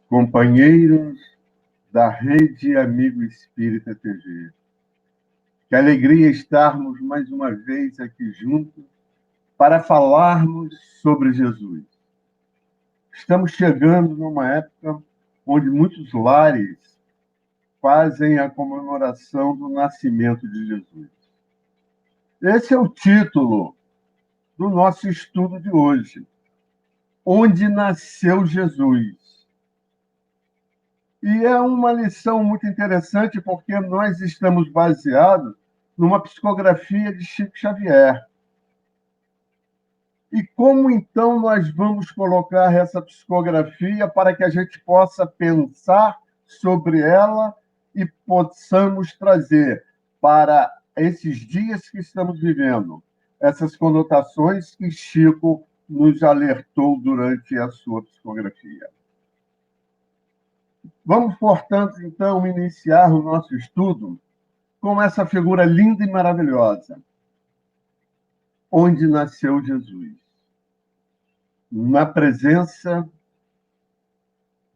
companheiros da Rede Amigo Espírita TV. Que alegria estarmos mais uma vez aqui juntos para falarmos sobre Jesus. Estamos chegando numa época onde muitos lares fazem a comemoração do nascimento de Jesus. Esse é o título do nosso estudo de hoje. Onde nasceu Jesus? E é uma lição muito interessante porque nós estamos baseados numa psicografia de Chico Xavier. E como então nós vamos colocar essa psicografia para que a gente possa pensar sobre ela e possamos trazer para esses dias que estamos vivendo essas conotações que Chico nos alertou durante a sua psicografia? Vamos, portanto, então, iniciar o nosso estudo com essa figura linda e maravilhosa. Onde nasceu Jesus? Na presença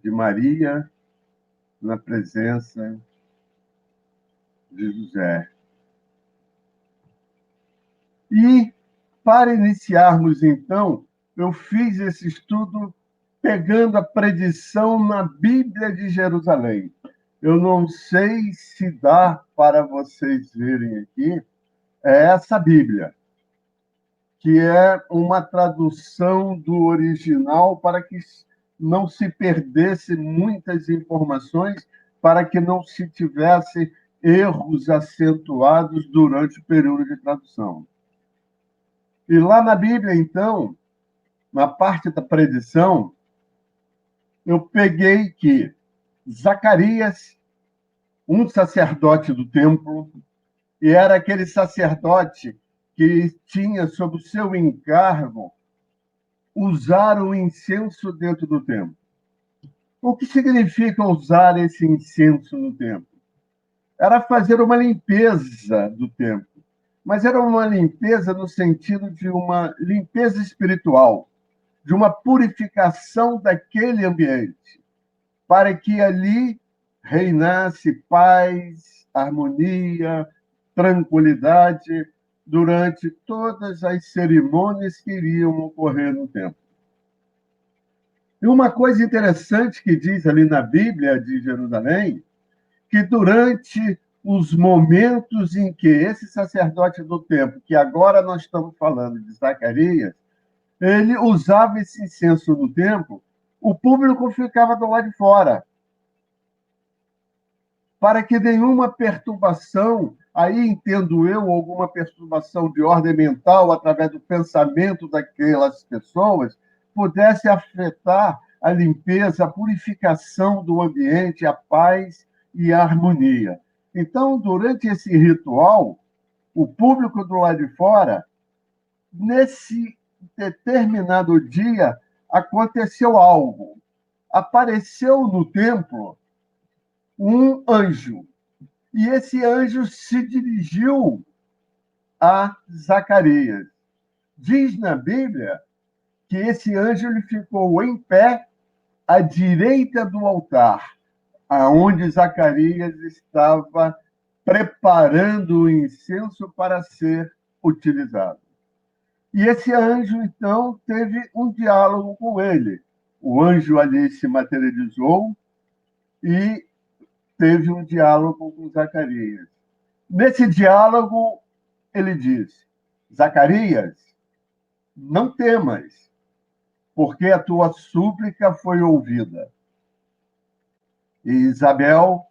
de Maria, na presença de José. E, para iniciarmos, então, eu fiz esse estudo pegando a predição na Bíblia de Jerusalém. Eu não sei se dá para vocês verem aqui, é essa Bíblia, que é uma tradução do original para que não se perdesse muitas informações, para que não se tivesse erros acentuados durante o período de tradução. E lá na Bíblia, então, na parte da predição, eu peguei que Zacarias, um sacerdote do templo, e era aquele sacerdote que tinha sob o seu encargo usar o incenso dentro do templo. O que significa usar esse incenso no templo? Era fazer uma limpeza do templo, mas era uma limpeza no sentido de uma limpeza espiritual, de uma purificação daquele ambiente, para que ali reinasse paz, harmonia, tranquilidade durante todas as cerimônias que iriam ocorrer no templo. E uma coisa interessante que diz ali na Bíblia de Jerusalém, que durante os momentos em que esse sacerdote do templo, que agora nós estamos falando de Zacarias, ele usava esse incenso no templo, o público ficava do lado de fora, para que nenhuma perturbação, aí entendo eu, alguma perturbação de ordem mental através do pensamento daquelas pessoas, pudesse afetar a limpeza, a purificação do ambiente, a paz e a harmonia. Então, durante esse ritual, o público do lado de fora, nesse determinado dia, aconteceu algo. Apareceu no templo um anjo. E esse anjo se dirigiu a Zacarias. Diz na Bíblia que esse anjo ele ficou em pé à direita do altar, aonde Zacarias estava preparando o incenso para ser utilizado. E esse anjo, então, teve um diálogo com ele. O anjo ali se materializou e teve um diálogo com Zacarias. Nesse diálogo, ele diz: Zacarias, não temas, porque a tua súplica foi ouvida. E Isabel,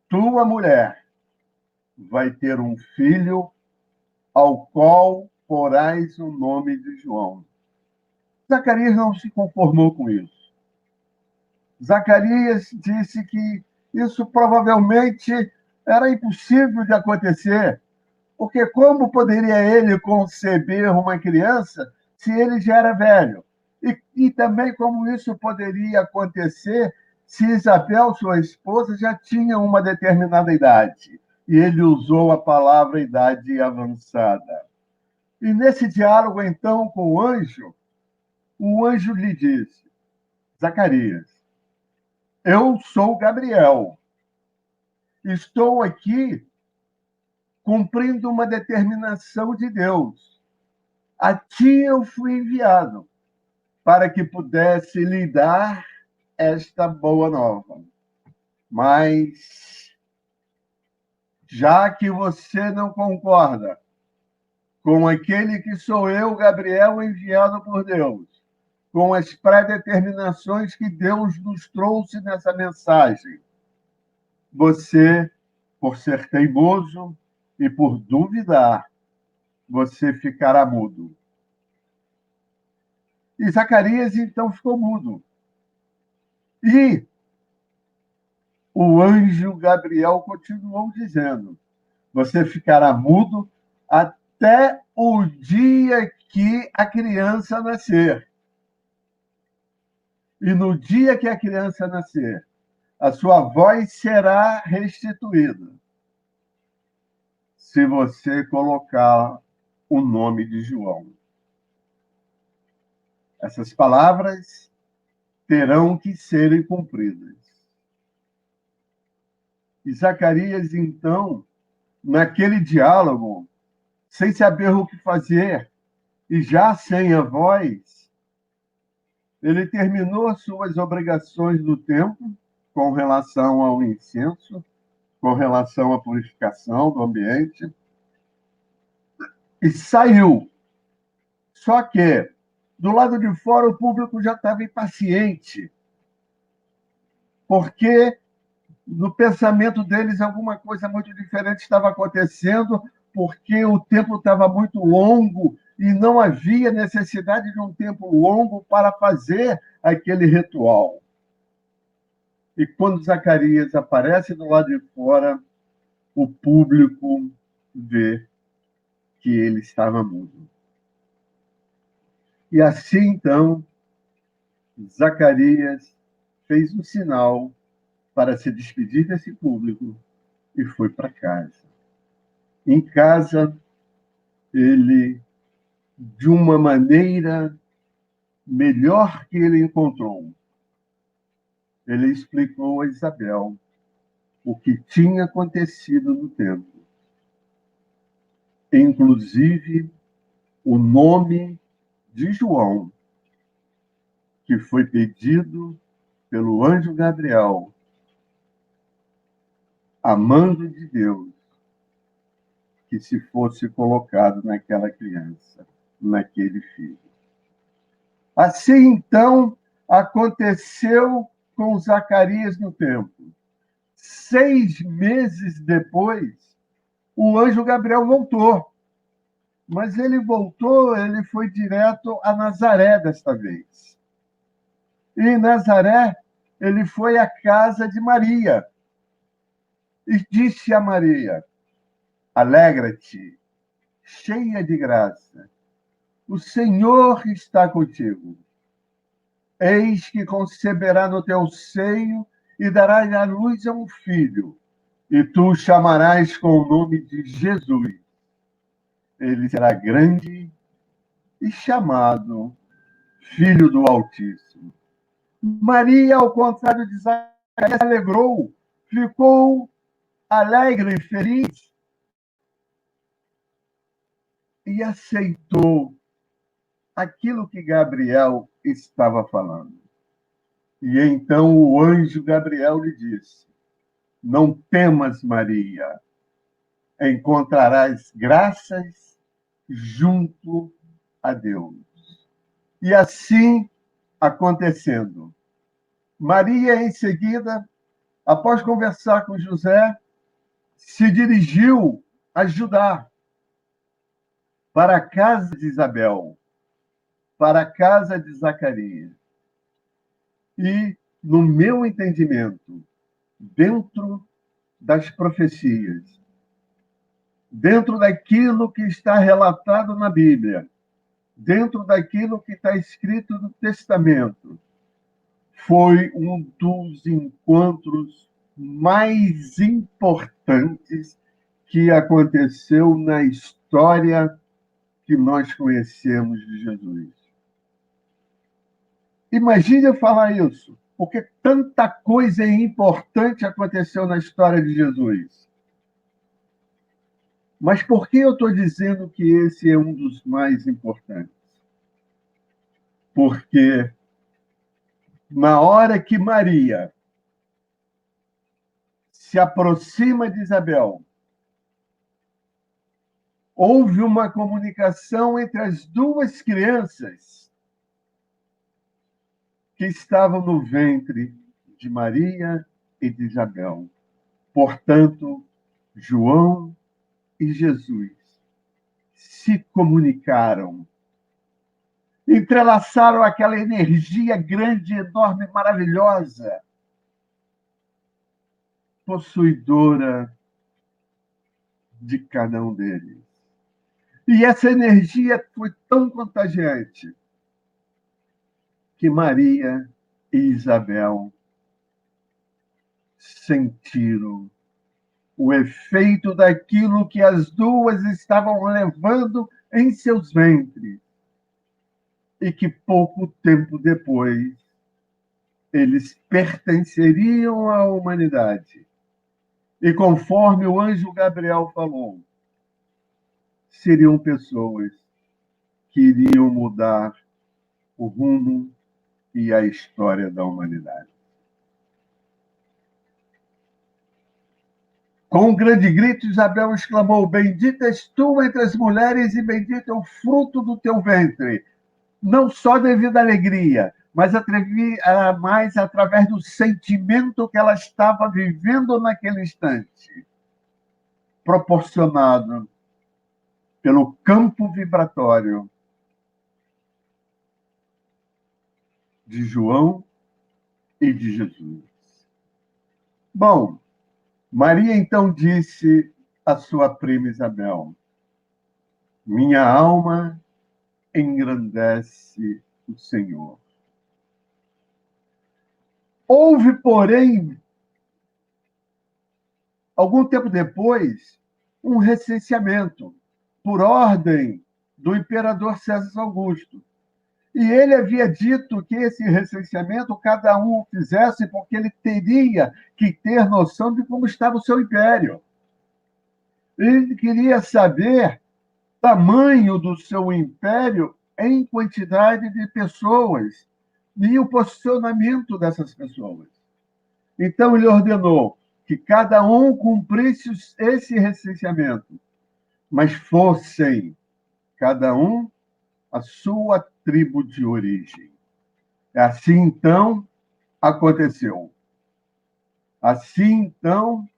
tua mulher, vai ter um filho ao qual porás o nome de João. Zacarias não se conformou com isso. Zacarias disse que isso provavelmente era impossível de acontecer, porque como poderia ele conceber uma criança se ele já era velho? E também como isso poderia acontecer se Isabel, sua esposa, já tinha uma determinada idade? E ele usou a palavra idade avançada. E nesse diálogo, então, com o anjo lhe disse: Zacarias, Eu sou Gabriel. Estou aqui cumprindo uma determinação de Deus. A ti eu fui enviado para que pudesse lhe dar esta boa nova. Mas, já que você não concorda com aquele que sou eu, Gabriel, enviado por Deus, com as predeterminações que Deus nos trouxe nessa mensagem, você, por ser teimoso e por duvidar, você ficará mudo. E Zacarias, então, ficou mudo. E o anjo Gabriel continuou dizendo: você ficará mudo até o dia que a criança nascer. E no dia que a criança nascer, a sua voz será restituída, se você colocar o nome de João. Essas palavras terão que serem cumpridas. E Zacarias, então, naquele diálogo, sem saber o que fazer e já sem a voz, ele terminou as suas obrigações do templo com relação ao incenso, com relação à purificação do ambiente, e saiu. Só que, do lado de fora, o público já estava impaciente, porque no pensamento deles alguma coisa muito diferente estava acontecendo, porque o tempo estava muito longo e não havia necessidade de um tempo longo para fazer aquele ritual. E quando Zacarias aparece do lado de fora, o público vê que ele estava mudo. E assim, então, Zacarias fez um sinal para se despedir desse público e foi para casa. Em casa, ele, de uma maneira melhor que ele encontrou, ele explicou a Isabel o que tinha acontecido no templo, inclusive o nome de João, que foi pedido pelo anjo Gabriel, amando de Deus, que se fosse colocado naquela criança, naquele filho. Assim, então, aconteceu com Zacarias no templo. 6 meses depois, o anjo Gabriel voltou. Mas ele foi direto a Nazaré desta vez. E em Nazaré, ele foi à casa de Maria e disse a Maria: alegra-te, cheia de graça, o Senhor está contigo. Eis que conceberá no teu seio e darás à luz a um filho, e tu o chamarás com o nome de Jesus. Ele será grande e chamado Filho do Altíssimo. Maria, ao contrário de Zacarias, se alegrou, ficou alegre e feliz e aceitou aquilo que Gabriel estava falando. E então o anjo Gabriel lhe disse: não temas, Maria, encontrarás graças junto a Deus. E assim acontecendo, Maria, em seguida, após conversar com José, se dirigiu a Judá, para a casa de Isabel, para a casa de Zacarias. E, no meu entendimento, dentro das profecias, dentro daquilo que está relatado na Bíblia, dentro daquilo que está escrito no Testamento, foi um dos encontros mais importantes que aconteceu na história que nós conhecemos de Jesus. Imagine eu falar isso Porque tanta coisa importante aconteceu na história de Jesus. Mas por que eu estou dizendo que esse é um dos mais importantes? Porque na hora que Maria se aproxima de Isabel, houve uma comunicação entre as duas crianças que estavam no ventre de Maria e de Isabel. Portanto, João e Jesus se comunicaram, entrelaçaram aquela energia grande, enorme, maravilhosa, possuidora de cada um deles. E essa energia foi tão contagiante que Maria e Isabel sentiram o efeito daquilo que as duas estavam levando em seus ventres e que pouco tempo depois eles pertenceriam à humanidade. E conforme o anjo Gabriel falou, seriam pessoas que iriam mudar o rumo e a história da humanidade. Com um grande grito, Isabel exclamou: Bendita és tu entre as mulheres e bendito é o fruto do teu ventre. Não só devido à alegria, mas através do sentimento que ela estava vivendo naquele instante, proporcionado pelo campo vibratório de João e de Jesus. Bom, Maria então disse à sua prima Isabel: Minha alma engrandece o Senhor. Houve, porém, algum tempo depois, um recenseamento por ordem do imperador César Augusto. E ele havia dito que esse recenseamento cada um o fizesse porque ele teria que ter noção de como estava o seu império. Ele queria saber o tamanho do seu império em quantidade de pessoas e o posicionamento dessas pessoas. Então, ele ordenou que cada um cumprisse esse recenseamento, mas fossem cada um a sua tribo de origem. Assim, então, aconteceu. Assim, então,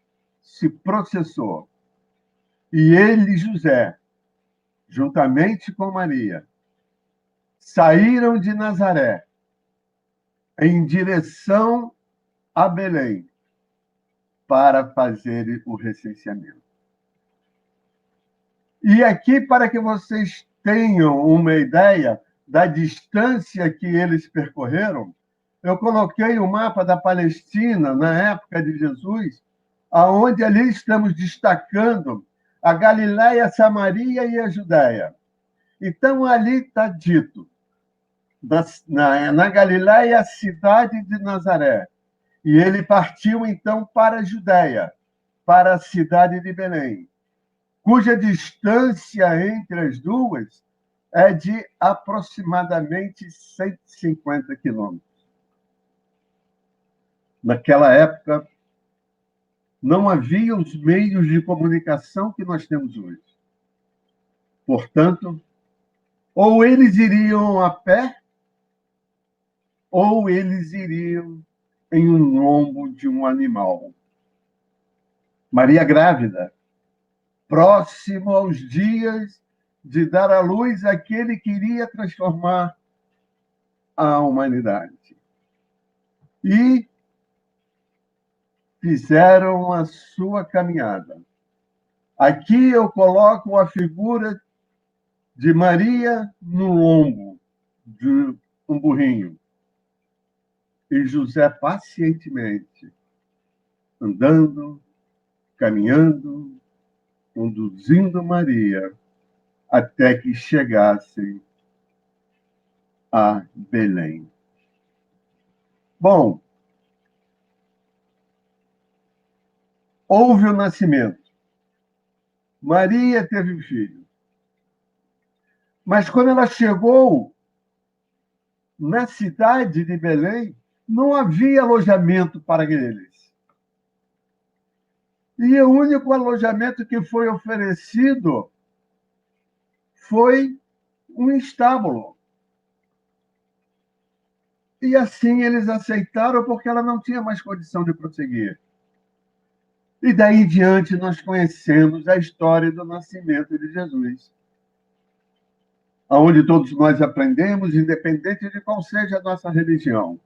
se processou. E ele, José, juntamente com Maria, saíram de Nazaré em direção a Belém para fazer o recenseamento. E aqui, para que vocês tenham uma ideia da distância que eles percorreram, eu coloquei o mapa da Palestina na época de Jesus, aonde ali estamos destacando a Galiléia, Samaria e a Judéia. Então, ali está dito, na Galiléia, a cidade de Nazaré. E ele partiu, então, para a Judéia, para a cidade de Belém, cuja distância entre as duas é de aproximadamente 150 quilômetros. Naquela época, não havia os meios de comunicação que nós temos hoje. Portanto, ou eles iriam a pé, ou eles iriam em um lombo de um animal. Maria grávida, próximo aos dias de dar à luz aquele que iria transformar a humanidade. E fizeram a sua caminhada. Aqui eu coloco a figura de Maria no lombo de um burrinho. E José pacientemente, andando, caminhando, conduzindo Maria até que chegassem a Belém. Bom, houve o nascimento. Maria teve um filho. Mas quando ela chegou na cidade de Belém, não havia alojamento para eles. E o único alojamento que foi oferecido foi um estábulo. E assim eles aceitaram, porque ela não tinha mais condição de prosseguir. E daí em diante nós conhecemos a história do nascimento de Jesus, onde todos nós aprendemos, independente de qual seja a nossa religião,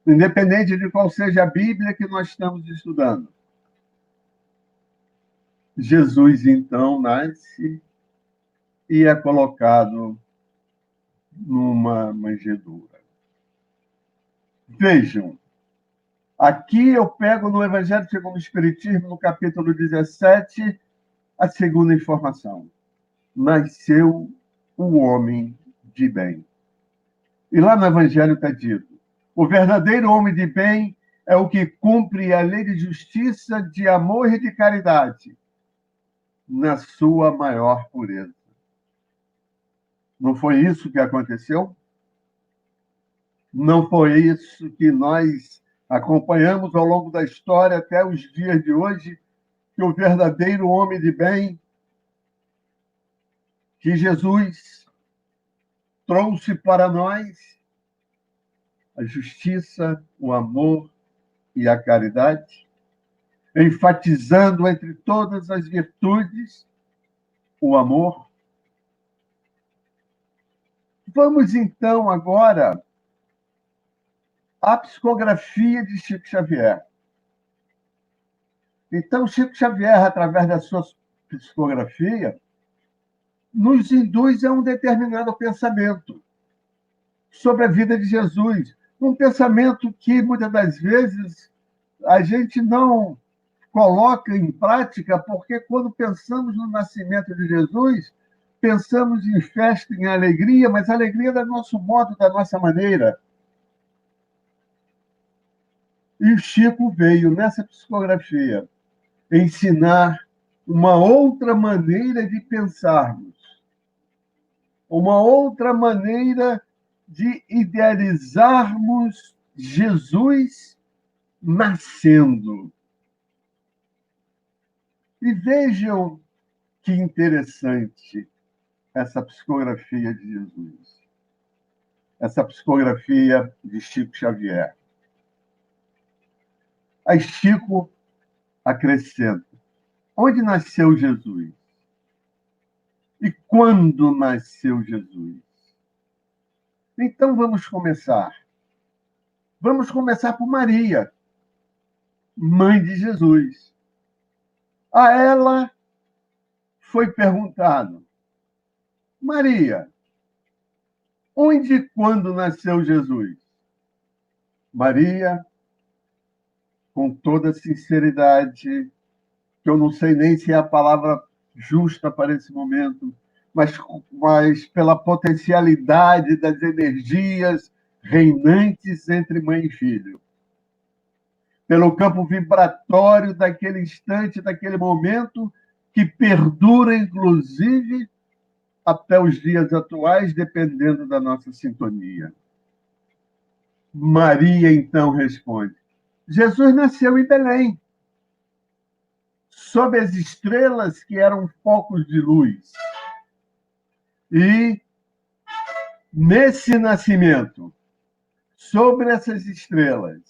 independente de qual seja a Bíblia que nós estamos estudando. Jesus, então, nasce e é colocado numa manjedoura. Vejam, aqui eu pego no Evangelho segundo o Espiritismo, no capítulo 17, a segunda informação. Nasceu um homem de bem. E lá no Evangelho está dito: o verdadeiro homem de bem é o que cumpre a lei de justiça, de amor e de caridade, na sua maior pureza. Não foi isso que aconteceu? Não foi isso que nós acompanhamos ao longo da história até os dias de hoje, que o verdadeiro homem de bem, que Jesus trouxe para nós a justiça, o amor e a caridade, enfatizando entre todas as virtudes o amor. Vamos então agora à psicografia de Chico Xavier. Então, Chico Xavier, através da sua psicografia, nos induz a um determinado pensamento sobre a vida de Jesus. Um pensamento que, muitas das vezes, a gente não coloca em prática, porque quando pensamos no nascimento de Jesus, pensamos em festa, em alegria, mas alegria do nosso modo, da nossa maneira. E o Chico veio, nessa psicografia, ensinar uma outra maneira de pensarmos, uma outra maneira de idealizarmos Jesus nascendo. E vejam que interessante essa psicografia de Jesus, essa psicografia de Chico Xavier. Aí Chico acrescenta: onde nasceu Jesus? E quando nasceu Jesus? Então vamos começar. Vamos começar por Maria, mãe de Jesus. A ela foi perguntado: Maria, onde e quando nasceu Jesus? Maria, com toda sinceridade, que eu não sei nem se é a palavra justa para esse momento, mas pela potencialidade das energias reinantes entre mãe e filho, pelo campo vibratório daquele instante, daquele momento, que perdura, inclusive, até os dias atuais, dependendo da nossa sintonia. Maria, então, responde: Jesus nasceu em Belém, sob as estrelas que eram focos de luz. E, nesse nascimento, sobre essas estrelas,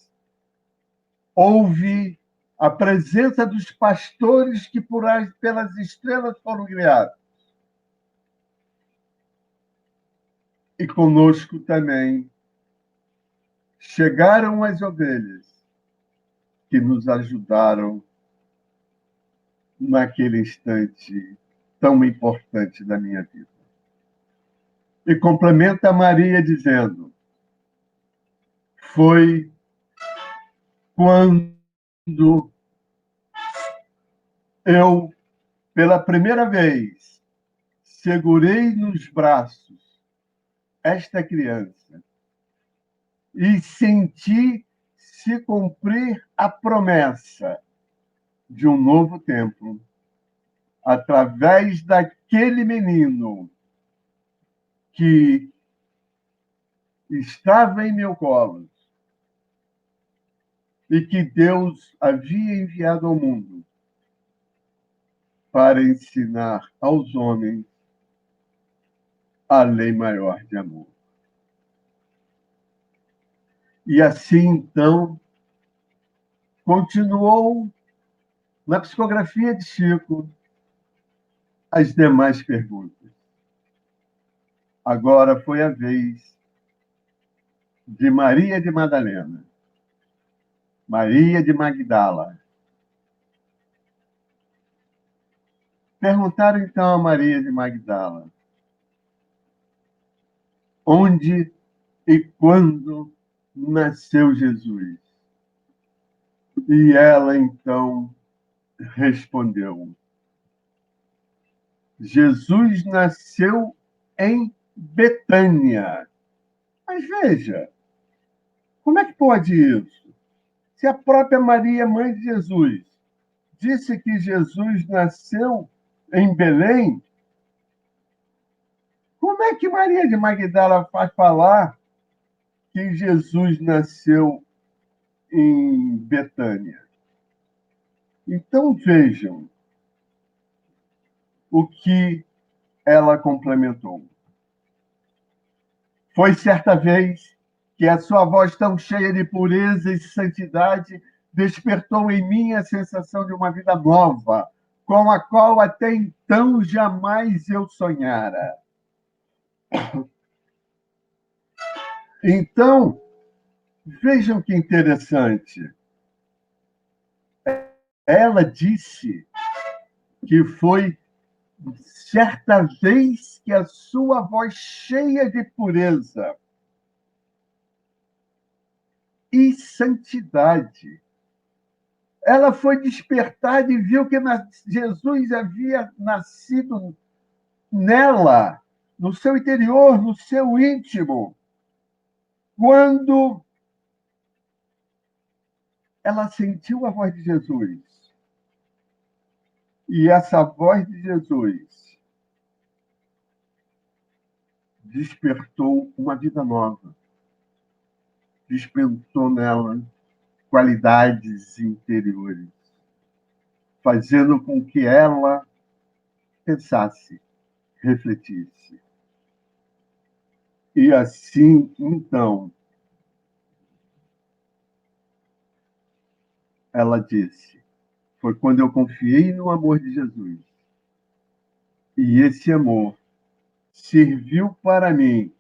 houve a presença dos pastores que pelas estrelas foram criados. E conosco também chegaram as ovelhas que nos ajudaram naquele instante tão importante da minha vida. E complementa Maria dizendo: foi quando eu, pela primeira vez, segurei nos braços esta criança e senti se cumprir a promessa de um novo tempo, através daquele menino que estava em meu colo e que Deus havia enviado ao mundo para ensinar aos homens a lei maior de amor. E assim, então, continuou na psicografia de Chico as demais perguntas. Agora foi a vez de Maria de Madalena, Maria de Magdala. Perguntaram então a Maria de Magdala onde e quando nasceu Jesus. E ela então respondeu: Jesus nasceu em Betânia. Mas veja, como é que pode isso? Se a própria Maria, mãe de Jesus, disse que Jesus nasceu em Belém, como é que Maria de Magdala faz falar que Jesus nasceu em Betânia? Então vejam o que ela complementou. Foi certa vez que a sua voz tão cheia de pureza e santidade despertou em mim a sensação de uma vida nova, com a qual até então jamais eu sonhara. Então, vejam que interessante. Ela disse que foi certa vez que a sua voz cheia de pureza e santidade, ela foi despertada e viu que Jesus havia nascido nela, no seu interior, no seu íntimo, quando ela sentiu a voz de Jesus. E essa voz de Jesus despertou uma vida nova, despertou nela qualidades interiores, fazendo com que ela pensasse, refletisse. E assim, então, ela disse: foi quando eu confiei no amor de Jesus. E esse amor serviu para mim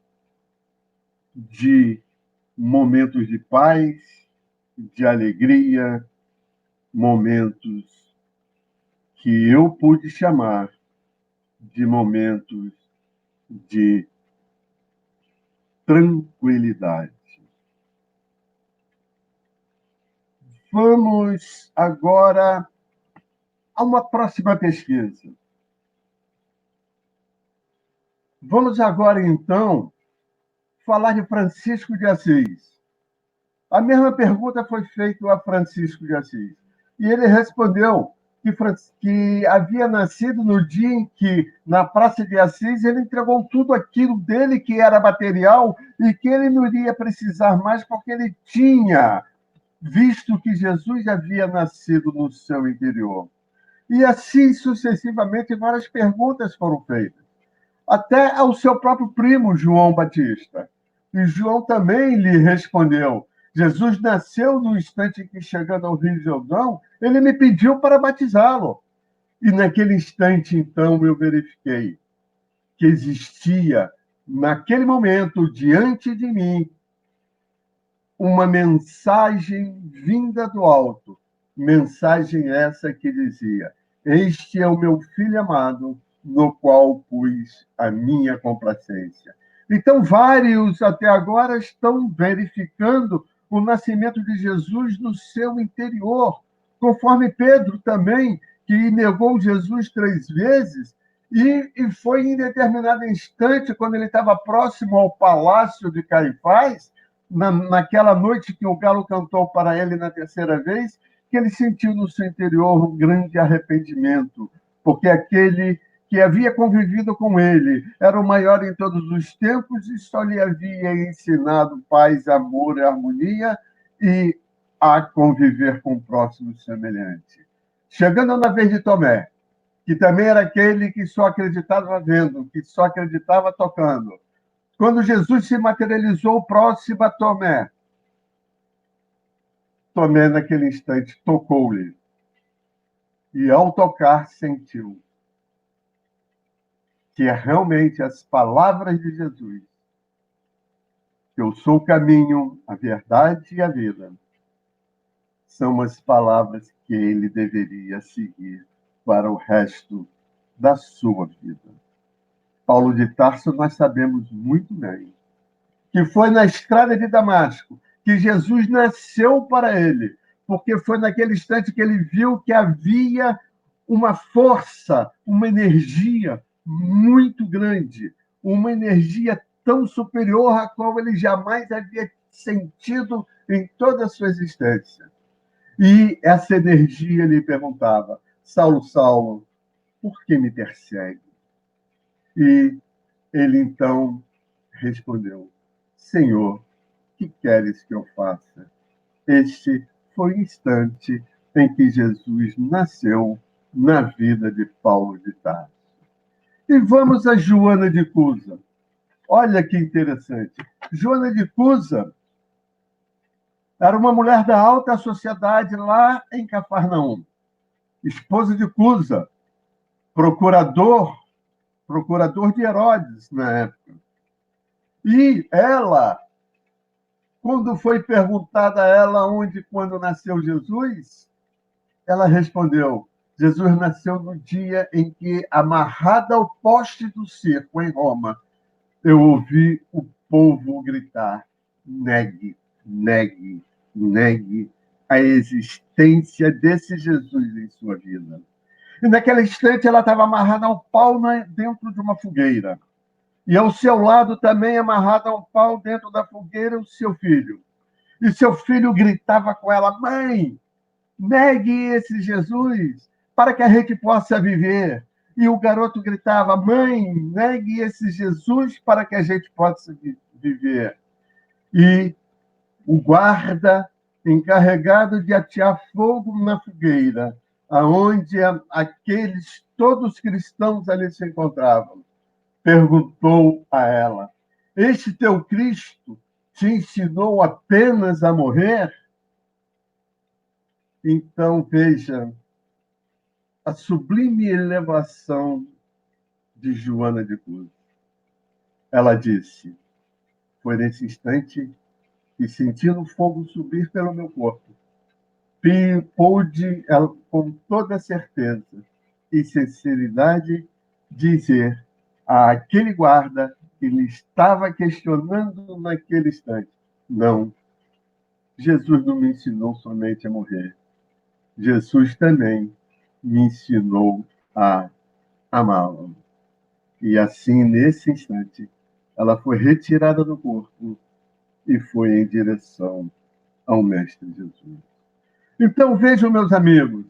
de momentos de paz, de alegria, momentos que eu pude chamar de momentos de tranquilidade. Vamos agora a uma próxima pesquisa. Vamos agora, então, falar de Francisco de Assis. A mesma pergunta foi feita a Francisco de Assis. E ele respondeu que havia nascido no dia em que, na Praça de Assis, ele entregou tudo aquilo dele que era material e que ele não iria precisar mais porque ele tinha visto que Jesus havia nascido no seu interior. E assim sucessivamente, várias perguntas foram feitas, até ao seu próprio primo, João Batista. E João também lhe respondeu: Jesus nasceu no instante em que, chegando ao Rio Jordão, ele me pediu para batizá-lo. E naquele instante, então, eu verifiquei que existia, naquele momento, diante de mim, uma mensagem vinda do alto, mensagem essa que dizia: este é o meu filho amado, no qual pus a minha complacência. Então, vários até agora estão verificando o nascimento de Jesus no seu interior, conforme Pedro também, que negou Jesus 3 vezes, e foi em determinado instante, quando ele estava próximo ao palácio de Caifás, naquela noite que o galo cantou para ele na terceira vez, que ele sentiu no seu interior um grande arrependimento, porque aquele que havia convivido com ele era o maior em todos os tempos e só lhe havia ensinado paz, amor e harmonia e a conviver com o próximo semelhante. Chegando na vez de Tomé, que também era aquele que só acreditava vendo, que só acreditava tocando. Quando Jesus se materializou próximo a Tomé, Tomé, naquele instante, tocou-lhe. E, ao tocar, sentiu que é realmente as palavras de Jesus, que eu sou o caminho, a verdade e a vida, são as palavras que ele deveria seguir para o resto da sua vida. Paulo de Tarso, nós sabemos muito bem que foi na estrada de Damasco que Jesus nasceu para ele, porque foi naquele instante que ele viu que havia uma força, uma energia muito grande, uma energia tão superior à qual ele jamais havia sentido em toda a sua existência. E essa energia lhe perguntava: Saulo, Saulo, por que me persegue? E ele então respondeu: Senhor, que queres que eu faça? Este foi o instante em que Jesus nasceu na vida de Paulo de Tarso. E vamos a Joana de Cusa. Olha que interessante. Joana de Cusa era uma mulher da alta sociedade lá em Cafarnaum, esposa de Cusa, procurador de Herodes na época. E ela, quando foi perguntada a ela onde e quando nasceu Jesus, ela respondeu: Jesus nasceu no dia em que, amarrada ao poste do cerco em Roma, eu ouvi o povo gritar: negue, negue, negue a existência desse Jesus em sua vida. E naquele instante ela estava amarrada ao pau dentro de uma fogueira. E ao seu lado também, amarrado ao pau dentro da fogueira, o seu filho. E seu filho gritava com ela: mãe, negue esse Jesus para que a gente possa viver. E o garoto gritava: mãe, negue esse Jesus para que a gente possa viver. E o guarda, encarregado de atear fogo na fogueira, aonde aqueles todos cristãos ali se encontravam, perguntou a ela: este teu Cristo te ensinou apenas a morrer? Então, veja a sublime elevação de Joana de Cusa. Ela disse: foi nesse instante que, sentindo o fogo subir pelo meu corpo, pude, com toda certeza e sinceridade, dizer àquele guarda que me estava questionando naquele instante: não, Jesus não me ensinou somente a morrer. Jesus também me ensinou a amá-lo. E assim, nesse instante, ela foi retirada do corpo e foi em direção ao Mestre Jesus. Então, vejam, meus amigos,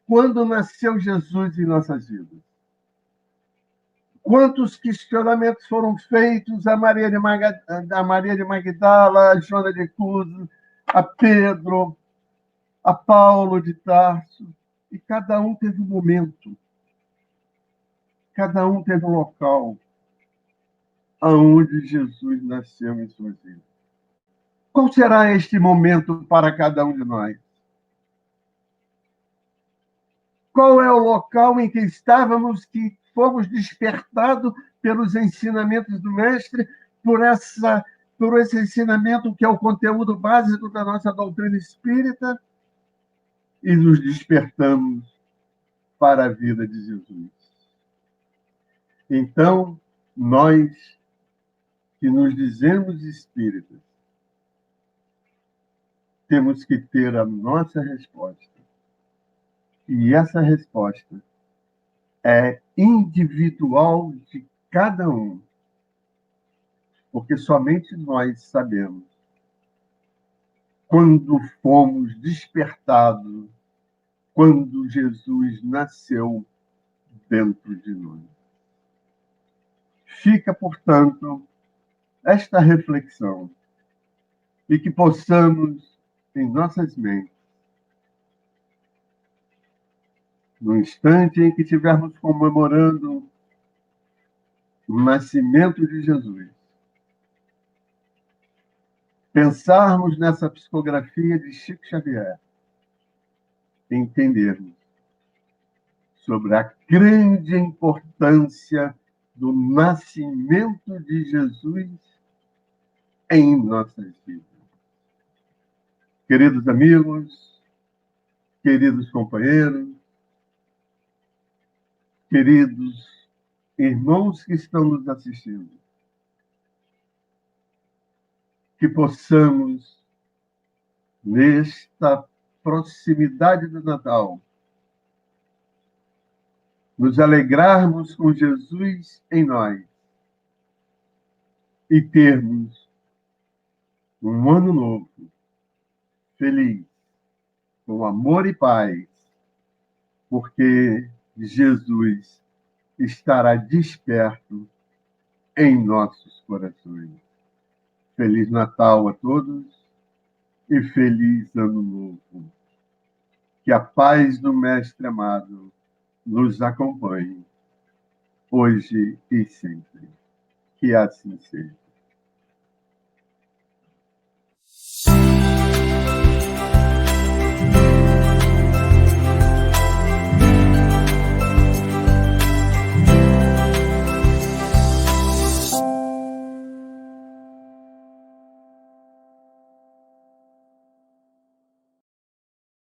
quando nasceu Jesus em nossas vidas? Quantos questionamentos foram feitos a Maria de Magdala, a Joana de Cusa, a Pedro, a Paulo de Tarso, e cada um teve um momento, cada um teve um local aonde Jesus nasceu em sua vida. Qual será este momento para cada um de nós? Qual é o local em que estávamos, que fomos despertados pelos ensinamentos do Mestre, por esse ensinamento que é o conteúdo básico da nossa doutrina espírita, e nos despertamos para a vida de Jesus? Então, nós que nos dizemos espíritas, temos que ter a nossa resposta. E essa resposta é individual de cada um, porque somente nós sabemos quando fomos despertados, quando Jesus nasceu dentro de nós. Fica, portanto, esta reflexão e que possamos, em nossas mentes, no instante em que estivermos comemorando o nascimento de Jesus, pensarmos nessa psicografia de Chico Xavier, entendermos sobre a grande importância do nascimento de Jesus em nossas vidas. Queridos amigos, queridos companheiros, queridos irmãos que estão nos assistindo, que possamos, nesta proximidade do Natal, nos alegrarmos com Jesus em nós e termos um ano novo, feliz, com amor e paz, porque Jesus estará desperto em nossos corações. Feliz Natal a todos e feliz Ano Novo. Que a paz do Mestre amado nos acompanhe, hoje e sempre. Que assim seja.